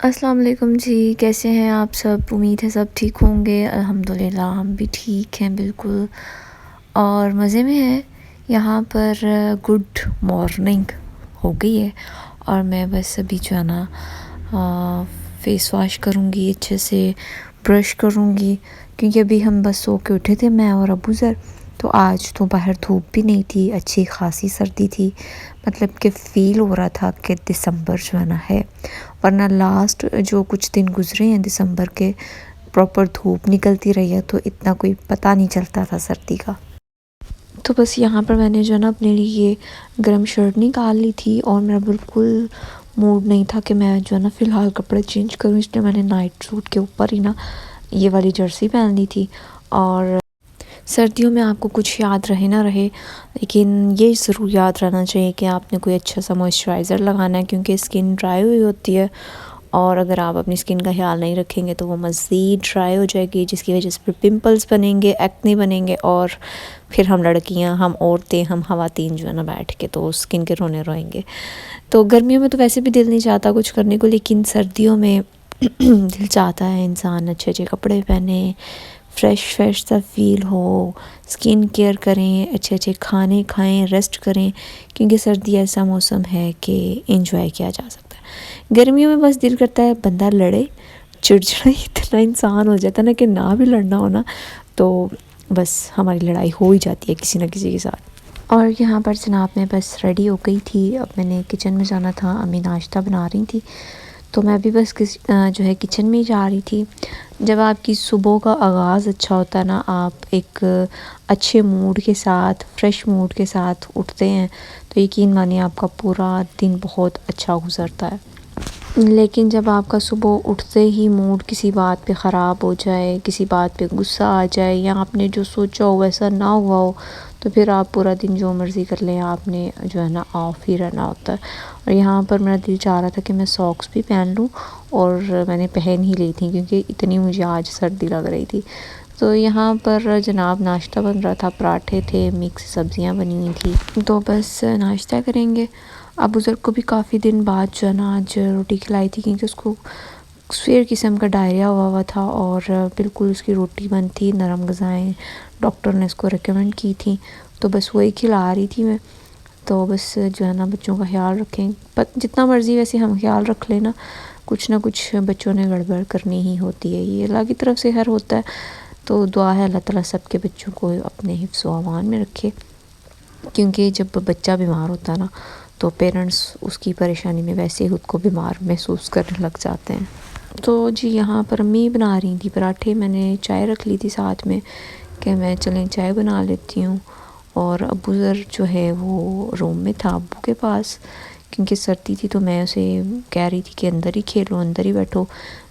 السلام علیکم جی، کیسے ہیں آپ سب؟ امید ہے سب ٹھیک ہوں گے۔ الحمدللہ ہم بھی ٹھیک ہیں بالکل، اور مزے میں ہیں۔ یہاں پر گڈ مارننگ ہو گئی ہے، اور میں بس ابھی جو ہے نا فیس واش کروں گی، اچھے سے برش کروں گی، کیونکہ ابھی ہم بس سو کے اٹھے تھے میں اور ابو ذر، تو آج تو باہر دھوپ بھی نہیں تھی، اچھی خاصی سردی تھی، مطلب کہ فیل ہو رہا تھا کہ دسمبر جو ہے نا ہے، ورنہ لاسٹ جو کچھ دن گزرے ہیں دسمبر کے پراپر دھوپ نکلتی رہی ہے تو اتنا کوئی پتہ نہیں چلتا تھا سردی کا۔ تو بس یہاں پر میں نے جو ہے نا اپنے لیے یہ گرم شرٹ نکال لی تھی، اور میرا بالکل موڈ نہیں تھا کہ میں جو ہے نا فی الحال کپڑے چینج کروں، اس لیے میں نے نائٹ سوٹ کے اوپر ہی نا یہ والی جرسی پہن لی تھی۔ اور سردیوں میں آپ کو کچھ یاد رہے نہ رہے، لیکن یہ ضرور یاد رہنا چاہیے کہ آپ نے کوئی اچھا سا موئسچرائزر لگانا ہے، کیونکہ اسکن ڈرائی ہوئی ہوتی ہے، اور اگر آپ اپنی اسکن کا خیال نہیں رکھیں گے تو وہ مزید ڈرائی ہو جائے گی، جس کی وجہ سے پھر پمپلز بنیں گے، ایکنے بنیں گے، اور پھر ہم لڑکیاں، ہم عورتیں، ہم خواتین جو ہے نا بیٹھ کے تو اسکن کے رونے روئیں گے۔ تو گرمیوں میں تو ویسے بھی دل نہیں چاہتا کچھ کرنے کو، لیکن سردیوں میں دل چاہتا ہے انسان اچھے اچھے کپڑے پہنے، فریش سا فیل ہو، اسکن کیئر کریں، اچھے اچھے کھانے کھائیں، ریسٹ کریں، کیونکہ سردی ایسا موسم ہے کہ انجوائے کیا جا سکتا ہے۔ گرمیوں میں بس دل کرتا ہے بندہ لڑے، چڑچڑا اتنا انسان ہو جاتا ہے نا کہ نہ بھی لڑنا ہونا تو بس ہماری لڑائی ہو ہی جاتی ہے کسی نہ کسی کے ساتھ۔ اور یہاں پر جناب میں بس ریڈی ہو گئی تھی، اب میں نے کچن میں جانا تھا، امی ناشتہ بنا رہی تھی، تو میں بھی بس جو ہے کچن میں ہی جا رہی تھی۔ جب آپ کی صبح کا آغاز اچھا ہوتا ہے نا، آپ ایک اچھے موڈ کے ساتھ، فریش موڈ کے ساتھ اٹھتے ہیں، تو یقین مانیے آپ کا پورا دن بہت اچھا گزرتا ہے۔ لیکن جب آپ کا صبح اٹھتے ہی موڈ کسی بات پہ خراب ہو جائے، کسی بات پہ غصہ آ جائے، یا آپ نے جو سوچا ہو ویسا نہ ہوا ہو، تو پھر آپ پورا دن جو مرضی کر لیں، آپ نے جو ہے نا آف ہی رہنا ہوتا ہے۔ اور یہاں پر میرا دل چاہ رہا تھا کہ میں ساکس بھی پہن لوں، اور میں نے پہن ہی لی تھی کیونکہ اتنی مجھے آج سردی لگ رہی تھی۔ تو یہاں پر جناب ناشتہ بن رہا تھا، پراٹھے تھے، مکس سبزیاں بنی ہوئی تھی، تو بس ناشتہ کریں گے۔ ابو ذر کو بھی کافی دن بعد جو ہے نا آج روٹی کھلائی تھی، کیونکہ اس کو سویر قسم کا ڈائریا ہوا تھا، اور بالکل اس کی روٹی بند تھی، نرم غذائیں ڈاکٹر نے اس کو ریکمنڈ کی تھی، تو بس وہی کھلا رہی تھی میں۔ تو بس جو ہے نا بچوں کا خیال رکھیں، جتنا مرضی ویسے ہم خیال رکھ لیں نا، کچھ نہ کچھ بچوں نے گڑبڑ کرنی ہی ہوتی ہے، یہ اللہ کی طرف سے ہر ہوتا ہے۔ تو دعا ہے اللہ تعالیٰ سب کے بچوں کو اپنے حفظ و امان میں رکھے، کیونکہ جب بچہ بیمار ہوتا ہے نا تو پیرنٹس اس کی پریشانی میں ویسے ہی خود کو بیمار محسوس کرنے لگ جاتے ہیں۔ تو جی یہاں پر امی بنا رہی تھی پراٹھے، میں نے چائے رکھ لی تھی ساتھ میں کہ میں چلیں چائے بنا لیتی ہوں، اور ابو ذر جو ہے وہ روم میں تھا ابو کے پاس، کیونکہ سردی تھی تو میں اسے کہہ رہی تھی کہ اندر ہی کھیلو، اندر ہی بیٹھو،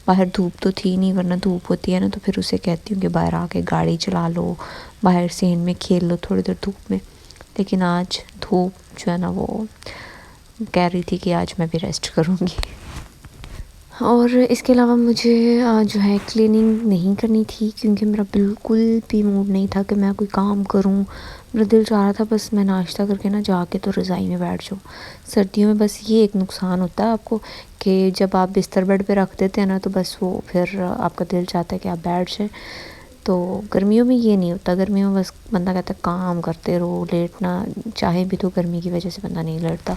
باہر دھوپ تو تھی نہیں، ورنہ دھوپ ہوتی ہے نا تو پھر اسے کہتی ہوں کہ باہر آ کے گاڑی چلا لو، باہر سین میں کھیل لو تھوڑی دیر دھوپ میں، لیکن آج دھوپ جو ہے نا وہ کہہ رہی تھی کہ آج میں بھی ریسٹ کروں گی۔ اور اس کے علاوہ مجھے جو ہے کلیننگ نہیں کرنی تھی، کیونکہ میرا بالکل بھی موڈ نہیں تھا کہ میں کوئی کام کروں، میرا دل چاہ رہا تھا بس میں ناشتہ کر کے نا جا کے تو رضائی میں بیٹھ جاؤں۔ سردیوں میں بس یہ ایک نقصان ہوتا ہے آپ کو کہ جب آپ بستر بیڈ پہ رکھ دیتے ہیں نا تو بس وہ پھر آپ کا دل چاہتا ہے کہ آپ بیٹھ جائیں۔ تو گرمیوں میں یہ نہیں ہوتا، گرمیوں میں بس بندہ کہتا ہے کام کرتے رہو، لیٹنا چاہے بھی تو گرمی کی وجہ سے بندہ نہیں لیٹتا۔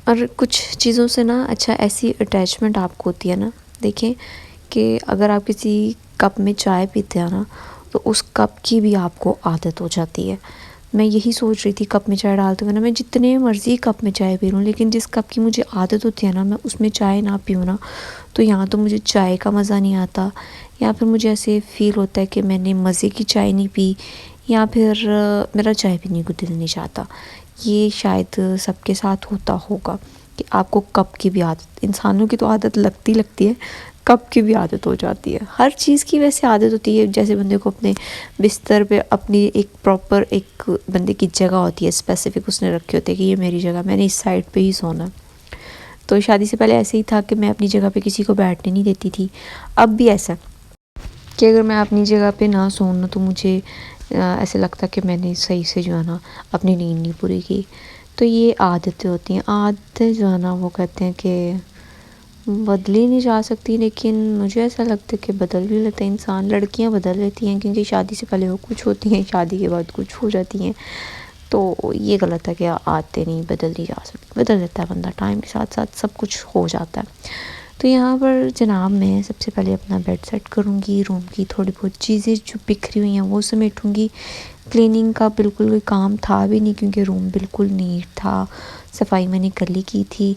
اور کچھ چیزوں سے نا اچھا ایسی اٹیچمنٹ آپ کو ہوتی ہے نا، دیکھیں کہ اگر آپ کسی کپ میں چائے پیتے ہیں نا تو اس کپ کی بھی آپ کو عادت ہو جاتی ہے۔ میں یہی سوچ رہی تھی کپ میں چائے ڈالتے ہوئے نا، میں جتنے مرضی کپ میں چائے پی لوں، لیکن جس کپ کی مجھے عادت ہوتی ہے نا میں اس میں چائے نہ پیوں نا، تو یہاں تو مجھے چائے کا مزہ نہیں آتا، یا پھر مجھے ایسے فیل ہوتا ہے کہ میں نے مزے کی چائے نہیں پی، یا پھر میرا چائے پینے کو دل نہیں چاہتا۔ یہ شاید سب کے ساتھ ہوتا ہوگا کہ آپ کو کپ کی بھی عادت، انسانوں کی تو عادت لگتی ہے، کپ کی بھی عادت ہو جاتی ہے۔ ہر چیز کی ویسے عادت ہوتی ہے، جیسے بندے کو اپنے بستر پہ اپنی ایک پراپر ایک بندے کی جگہ ہوتی ہے، اسپیسیفک اس نے رکھی ہوتی ہے کہ یہ میری جگہ، میں نے اس سائڈ پہ ہی سونا۔ تو شادی سے پہلے ایسے ہی تھا کہ میں اپنی جگہ پہ کسی کو بیٹھنے نہیں دیتی تھی، اب بھی ایسا کہ اگر میں اپنی جگہ پہ نہ سونا تو مجھے ایسے لگتا کہ میں نے صحیح سے جو ہے نا اپنی نیند نہیں پوری کی۔ تو یہ عادتیں ہوتی ہیں، عادتیں جو ہے نا وہ کہتے ہیں کہ بدلی نہیں جا سکتی، لیکن مجھے ایسا لگتا ہے کہ بدل بھی لیتے ہیں انسان، لڑکیاں بدل لیتی ہیں کیونکہ شادی سے پہلے وہ کچھ ہوتی ہیں، شادی کے بعد کچھ ہو جاتی ہیں، تو یہ غلط ہے کہ آتے نہیں بدل نہیں جا سکتی، بدل لیتا ہے بندہ، ٹائم کے ساتھ ساتھ سب کچھ ہو جاتا ہے۔ تو یہاں پر جناب میں سب سے پہلے اپنا بیڈ سیٹ کروں گی، روم کی تھوڑی بہت چیزیں جو بکھری ہوئی ہیں وہ سمیٹوں گی۔ کلیننگ کا بالکل کوئی کام تھا بھی نہیں کیونکہ روم بالکل نیٹ تھا، صفائی میں نے کل ہی کی تھی،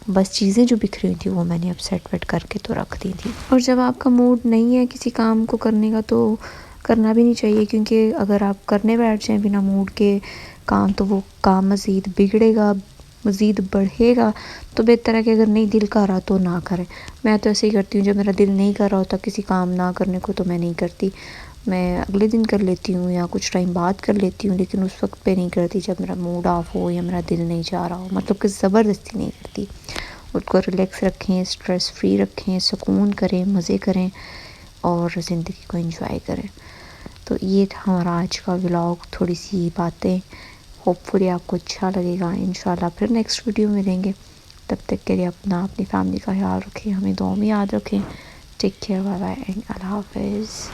بس چیزیں جو بکھری ہوئی تھی وہ میں نے اب سیٹ ویٹ کر کے تو رکھ دی تھی۔ اور جب آپ کا موڈ نہیں ہے کسی کام کو کرنے کا تو کرنا بھی نہیں چاہیے، کیونکہ اگر آپ کرنے بیٹھ جائیں بنا موڈ کے کام تو وہ کام مزید بگڑے گا، مزید بڑھے گا، تو بہتر ہے کہ اگر نہیں دل کر رہا تو نہ کریں۔ میں تو ایسے ہی کرتی ہوں، جب میرا دل نہیں کر رہا ہوتا کسی کام نہ کرنے کو تو میں نہیں کرتی، میں اگلے دن کر لیتی ہوں یا کچھ ٹائم بعد کر لیتی ہوں، لیکن اس وقت پہ نہیں کرتی جب میرا موڈ آف ہو یا میرا دل نہیں چاہ رہا ہو، مطلب کہ زبردستی نہیں کرتی۔ خود کو ریلیکس رکھیں، سٹریس فری رکھیں، سکون کریں، مزے کریں اور زندگی کو انجوائے کریں۔ تو یہ تھا ہمارا آج کا ولاگ، تھوڑی سی باتیں، ہوپ فلی آپ کو اچھا لگے گا۔ انشاءاللہ پھر نیکسٹ ویڈیو ملیں گے، تب تک کے لیے اپنی فیملی کا خیال رکھیں، ہمیں دعاؤں میں یاد رکھیں۔ Take care, bye bye and اللہ حافظ۔